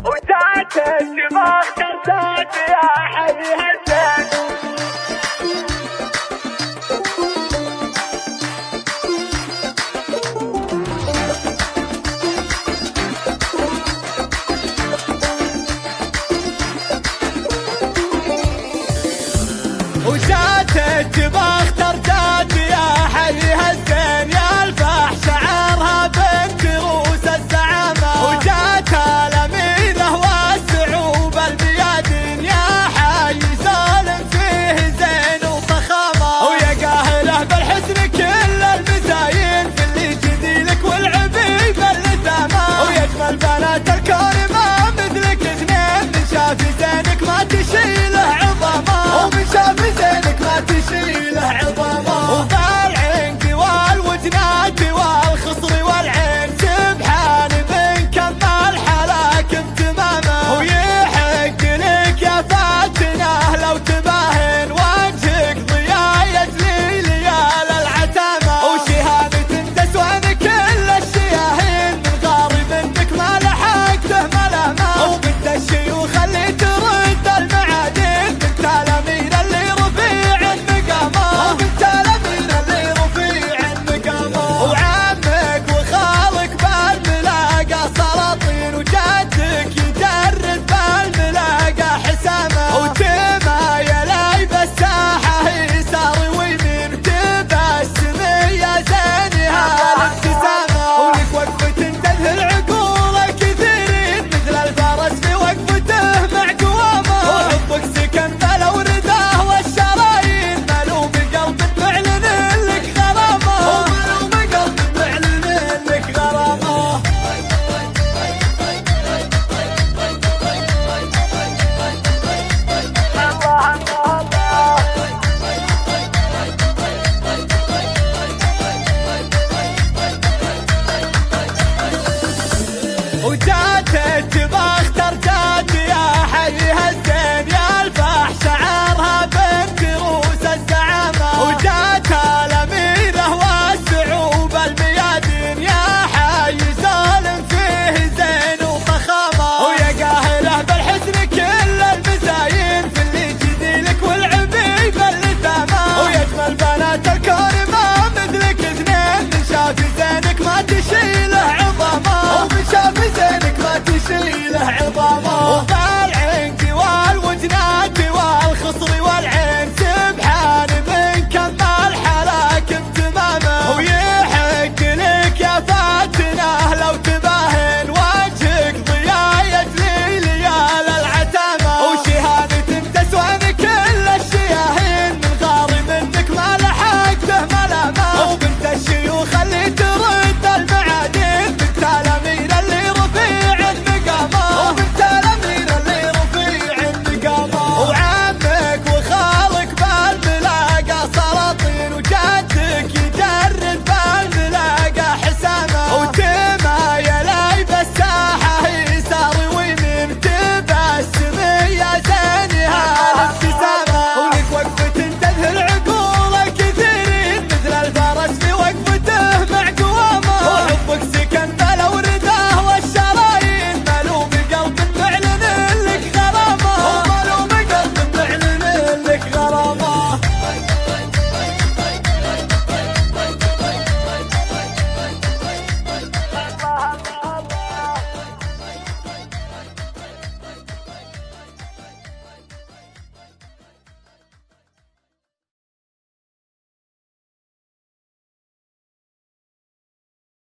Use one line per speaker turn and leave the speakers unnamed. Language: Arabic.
وجاتك ما اخترتك يا حي هالزين. وجاتك ما اخترتك يا حي هالزين، يا الفح شعرها بنت روس الزعامة، وجاتها الأميرة والسعوب الميادين، يا حي سالم فيه زين وفخامة، ويا قاهله بالحسن كل المزايين، في اللي جديلك والعبيب اللثامة، ويجمل بنات الكون ما مثلك اثنين، من شاف زينك ما تشيله عظامة، ومن شاف زينك ما تشيله عظامة، وبالعنق والوجنات والخصر والعين، سبحان من كمال حلاك بتمامه، ويحق لك يا فاتنه لو تباهن، وجهك ضياء يجلي ليال العتامة، وشهامة تسوى كل الشياهين، من غارب انك ما لحقته ملامه، وبنت الشيوخ اللي ترد المعادن، بنت الامير اللي رفيع المقامه، وبنت الامير اللي رفيع المقامه، وعمك وخالك بالملاقى سلاطين، وجدك يجرد بالملاقى حسامه، وتمايل بالساحه يسار ويمين، وتبسم يا زينها الابتسامه، ولك وقفه تذهل عقول الكثيرين، مثل الفرس في وقفته مع قوامه، وحبك سكن بلا ورداه والشرايين، ملوم قلب معلن لك غرامه، وملوم قلب معلن لك غرامه. وجاتك ما اخترتك